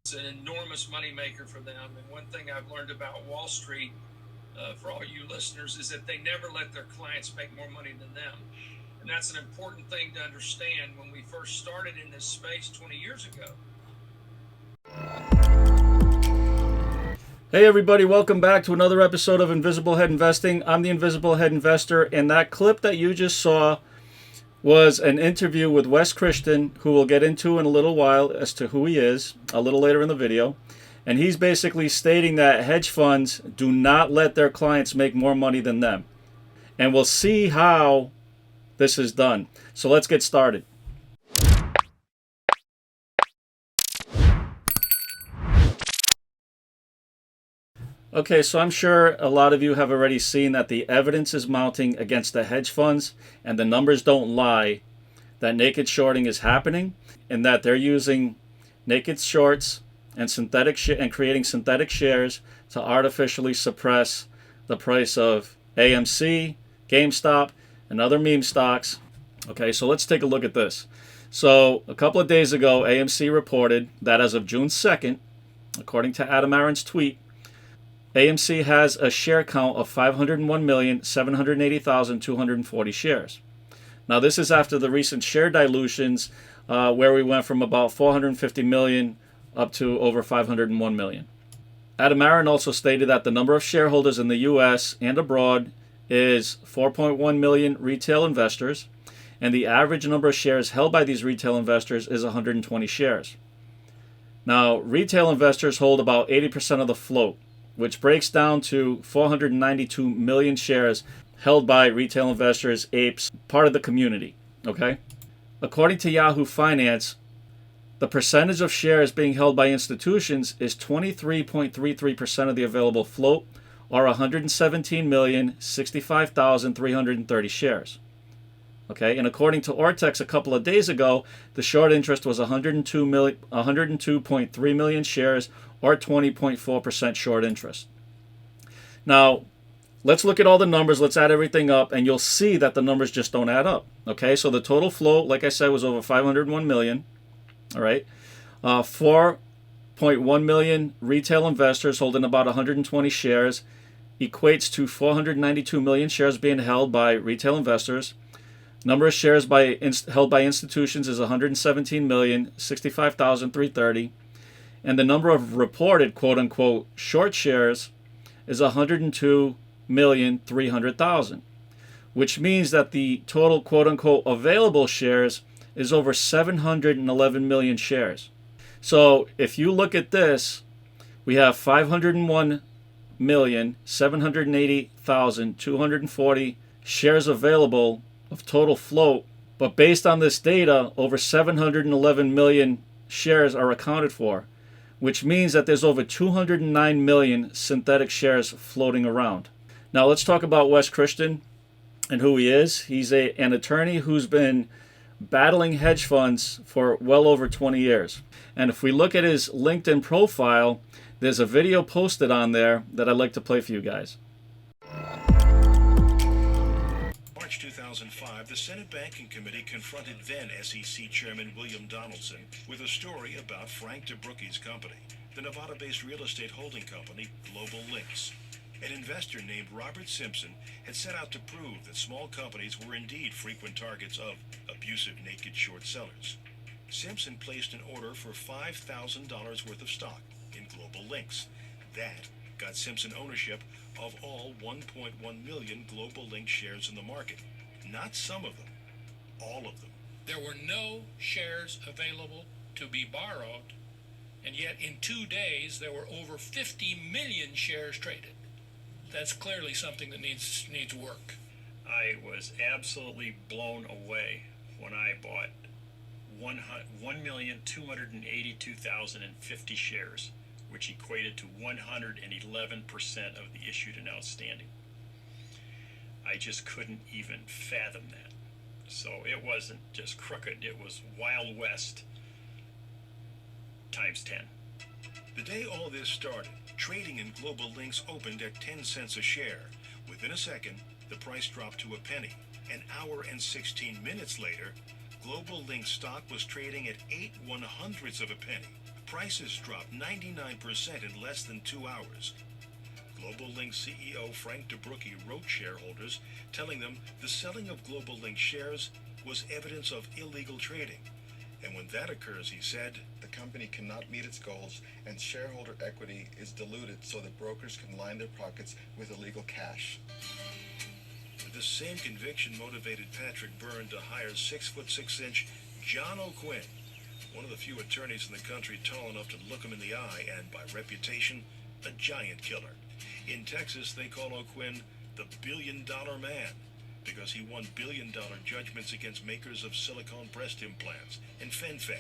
It's an enormous moneymaker for them. And one thing I've learned about Wall Street, for all you listeners, is that they never let their clients make more money than them. And that's an important thing to understand when we first started in this space 20 years ago. Hey everybody, welcome back to another episode of Invisible Head Investing. I'm the Invisible Head Investor, and that clip that you just saw was an interview with Wes Christian, who we'll get into in a little while as to who he is a little later in the video. And he's basically stating that hedge funds do not let their clients make more money than them. And we'll see how this is done. So let's get started. Okay, so I'm sure a lot of you have already seen that the evidence is mounting against the hedge funds, and the numbers don't lie, that naked shorting is happening, and that they're using naked shorts and and creating synthetic shares to artificially suppress the price of AMC, Gamestop, and other meme stocks. Okay, so let's take a look at this. So a couple of days ago, AMC reported that as of June 2nd, according to Adam Aron's tweet, AMC has a share count of 501,780,240 shares. Now, this is after the recent share dilutions where we went from about 450 million up to over 501 million. Adam Aron also stated that the number of shareholders in the U.S. and abroad is 4.1 million retail investors, and the average number of shares held by these retail investors is 120 shares. Now, retail investors hold about 80% of the float, which breaks down to 492 million shares held by retail investors, apes, part of the community. Okay? According to Yahoo Finance, the percentage of shares being held by institutions is 23.33% of the available float, or 117,065,330 shares. Okay, and according to Ortex a couple of days ago, the short interest was 102.3 million shares, or 20.4% short interest. Now, let's look at all the numbers. Let's add everything up, and you'll see that the numbers just don't add up. Okay, so the total float, like I said, was over 501 million. All right, 4.1 million retail investors holding about 120 shares equates to 492 million shares being held by retail investors. Number of shares held by institutions is 117,065,330, and the number of reported quote-unquote short shares is 102,300,000, which means that the total quote-unquote available shares is over 711 million shares. So if you look at this, we have 501,780,240 shares available of total float, but based on this data, over 711 million shares are accounted for, which means that there's over 209 million synthetic shares floating around. Now let's talk about Wes Christian and who he is. He's an attorney who's been battling hedge funds for well over 20 years. And if we look at his LinkedIn profile, there's a video posted on there that I'd like to play for you guys. March 2005, the Senate Banking Committee confronted then SEC Chairman William Donaldson with a story about Frank DeBrookie's company, the Nevada-based real estate holding company Global Links. An investor named Robert Simpson had set out to prove that small companies were indeed frequent targets of abusive naked short sellers. Simpson placed an order for $5,000 worth of stock in Global Links. That got Simpson ownership of all 1.1 million Global Link shares in the market. Not some of them, all of them. There were no shares available to be borrowed, and yet in 2 days there were over 50 million shares traded. That's clearly something that needs work. I was absolutely blown away when I bought 1,282,050 shares, which equated to 111% of the issued and outstanding. I just couldn't even fathom that. So it wasn't just crooked, it was Wild West times 10. The day all this started, trading in Global Links opened at 10 cents a share. Within a second, the price dropped to a penny. An hour and 16 minutes later, Global Link stock was trading at 8/100ths of a penny. prices dropped 99% in less than 2 hours. Global Link CEO Frank DeBrucke wrote shareholders, telling them the selling of Global Link shares was evidence of illegal trading. And when that occurs, he said, the company cannot meet its goals and shareholder equity is diluted so that brokers can line their pockets with illegal cash. The same conviction motivated Patrick Byrne to hire 6'6" John O'Quinn, one of the few attorneys in the country tall enough to look him in the eye and, by reputation, a giant killer. In Texas, they call O'Quinn the $1 billion man because he won billion-dollar judgments against makers of silicone breast implants and fen-phen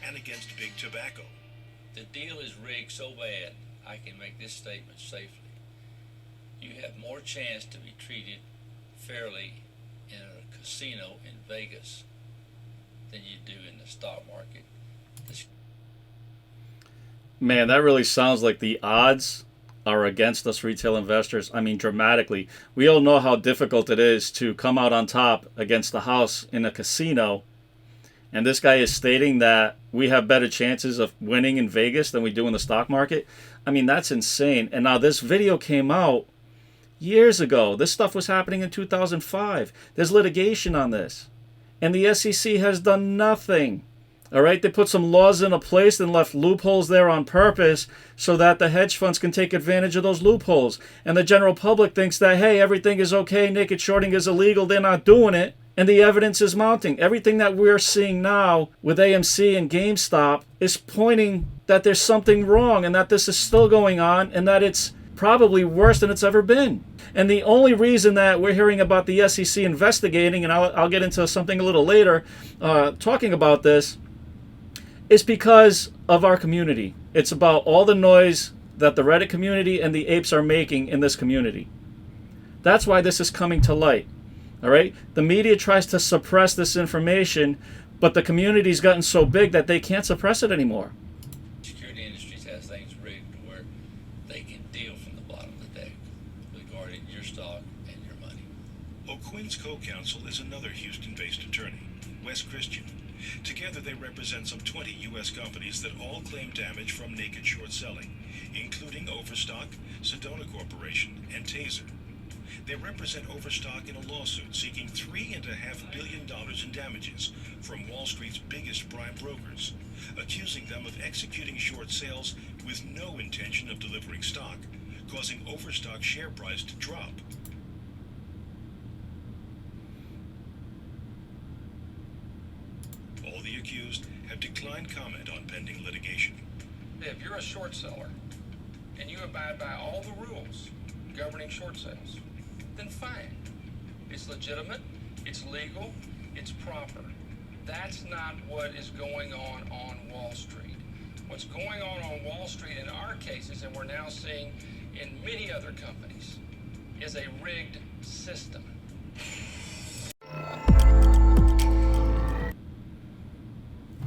and against big tobacco. The deal is rigged so bad, I can make this statement safely. You have more chance to be treated fairly in a casino in Vegas than you do in the stock market. Man, that really sounds like the odds are against us retail investors. I mean, dramatically. We all know how difficult it is to come out on top against the house in a casino. And this guy is stating that we have better chances of winning in Vegas than we do in the stock market. I mean, that's insane. And now this video came out years ago. This stuff was happening in 2005. There's litigation on this. And the SEC has done nothing. All right, they put some laws into place and left loopholes there on purpose so that the hedge funds can take advantage of those loopholes. And the general public thinks that, hey, everything is okay, naked shorting is illegal, they're not doing it. And the evidence is mounting. Everything that we're seeing now with AMC and Gamestop is pointing that there's something wrong and that this is still going on and that it's probably worse than it's ever been. And the only reason that we're hearing about the SEC investigating, and I'll get into something a little later talking about this, is because of our community. It's about all the noise that the Reddit community and the apes are making in this community. That's why this is coming to light. All right? The media tries to suppress this information, but the community's gotten so big that they can't suppress it anymore. Security industries has things rigged to where they can deal from the bottom of the deck regarding your stock and your money. O'Quinn's co-counsel is another Houston-based attorney, Wes Christian. Together they represent some 20 U.S. companies that all claim damage from naked short selling, including Overstock, Sedona Corporation, and Taser. They represent Overstock in a lawsuit seeking $3.5 billion in damages from Wall Street's biggest prime brokers, accusing them of executing short sales with no intention of delivering stock, causing Overstock's share price to drop. All the accused have declined comment on pending litigation. If you're a short seller and you abide by all the rules governing short sales, then fine. It's legitimate, it's legal, it's proper. That's not what is going on Wall Street. What's going on Wall Street in our cases, and we're now seeing in many other companies, is a rigged system.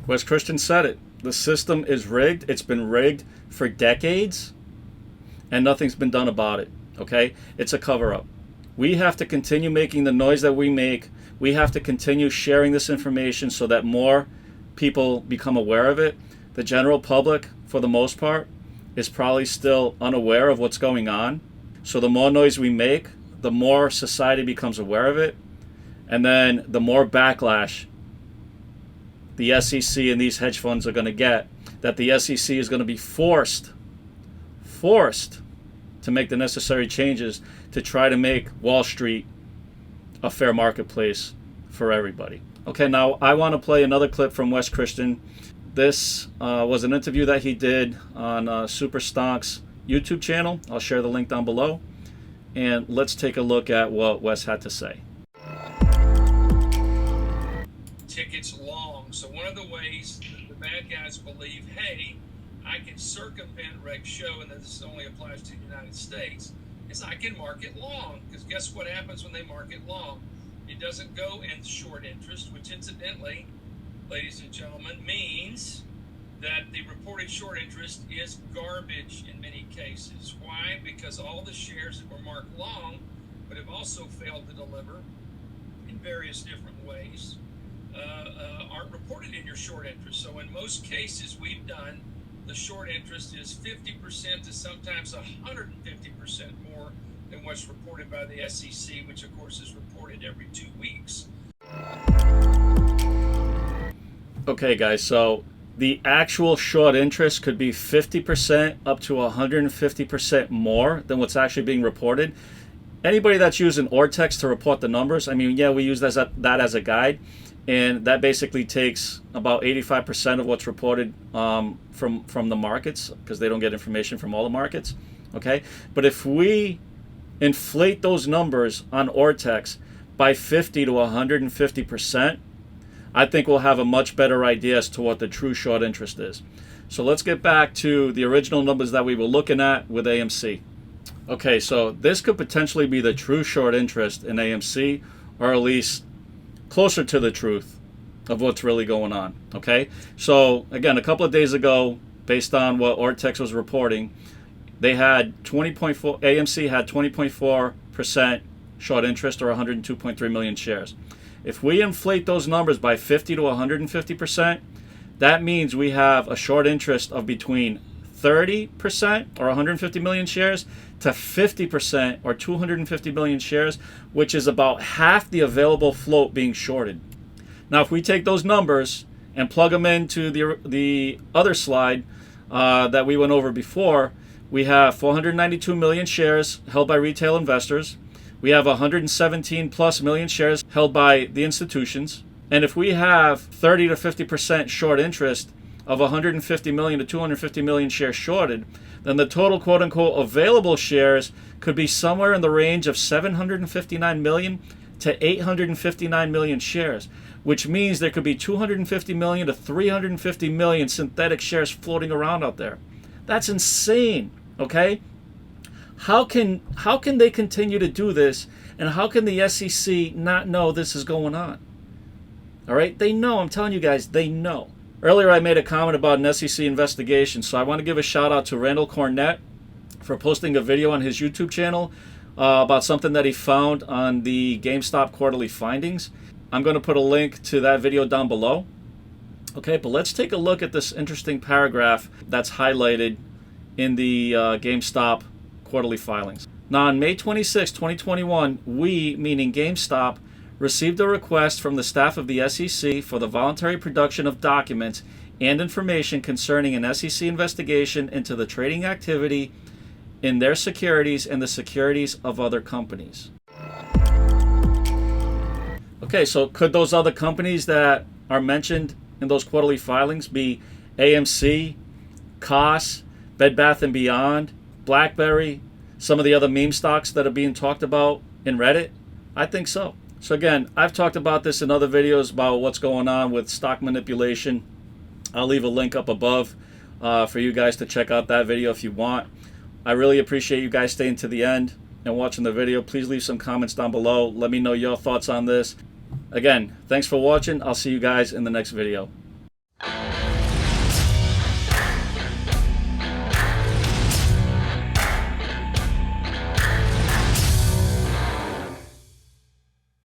Wes Christian said it. The system is rigged. It's been rigged for decades, and nothing's been done about it. Okay? It's a cover-up. We have to continue making the noise that we make. We have to continue sharing this information so that more people become aware of it. The general public, for the most part, is probably still unaware of what's going on. So the more noise we make, the more society becomes aware of it. And then the more backlash the SEC and these hedge funds are going to get, that the SEC is going to be forced to make the necessary changes to try to make Wall Street a fair marketplace for everybody. Okay, now I want to play another clip from Wes Christian. This was an interview that he did on Super Stonk's YouTube channel. I'll share the link down below. And let's take a look at what Wes had to say. Tickets long. So one of the ways the bad guys believe, hey, I can circumvent Reg Show, and this only applies to the United States, is I can market long. Because guess what happens when they market long? It doesn't go in short interest, which incidentally, ladies and gentlemen, means that the reported short interest is garbage in many cases. Why? Because all the shares that were marked long but have also failed to deliver in various different ways aren't reported in your short interest. So in most cases, we've done the short interest is 50% to sometimes 150% more than what's reported by the SEC, which of course is reported every 2 weeks. Okay, guys, so the actual short interest could be 50% up to 150% more than what's actually being reported. Anybody that's using Ortex to report the numbers, I mean, yeah, we use that as a guide, and that basically takes about 85% of what's reported from the markets, because they don't get information from all the markets. Okay, but if we inflate those numbers on Ortex by 50 to 150%, I think we'll have a much better idea as to what the true short interest is. So let's get back to the original numbers that we were looking at with AMC. Okay, so this could potentially be the true short interest in AMC, or at least closer to the truth of what's really going on. Okay, so again, a couple of days ago, based on what Ortex was reporting, they had AMC had 20.4% short interest, or 102.3 million shares. If we inflate those numbers by 50 to 150%, that means we have a short interest of between 30%, or 150 million shares, to 50%, or 250 million shares, which is about half the available float being shorted. Now, if we take those numbers and plug them into the other slide that we went over before, we have 492 million shares held by retail investors. We have 117 plus million shares held by the institutions. And if we have 30 to 50% short interest of 150 million to 250 million shares shorted, then the total quote-unquote available shares could be somewhere in the range of 759 million to 859 million shares, which means there could be 250 million to 350 million synthetic shares floating around out there. That's insane, okay? How can they continue to do this, and how can the SEC not know this is going on? All right, they know. I'm telling you guys, they know. Earlier, I made a comment about an SEC investigation, so I want to give a shout out to Randall Cornett for posting a video on his YouTube channel about something that he found on the GameStop quarterly findings. I'm going to put a link to that video down below. Okay, but let's take a look at this interesting paragraph that's highlighted in the GameStop quarterly filings. Now, on May 26, 2021, we, meaning GameStop, received a request from the staff of the SEC for the voluntary production of documents and information concerning an SEC investigation into the trading activity in their securities and the securities of other companies. Okay, so could those other companies that are mentioned in those quarterly filings be AMC, COS, Bed Bath & Beyond, BlackBerry, some of the other meme stocks that are being talked about in Reddit? I think so. So again, I've talked about this in other videos about what's going on with stock manipulation. I'll leave a link up above for you guys to check out that video if you want. I really appreciate you guys staying to the end and watching the video. Please leave some comments down below. Let me know your thoughts on this. Again, thanks for watching. I'll see you guys in the next video.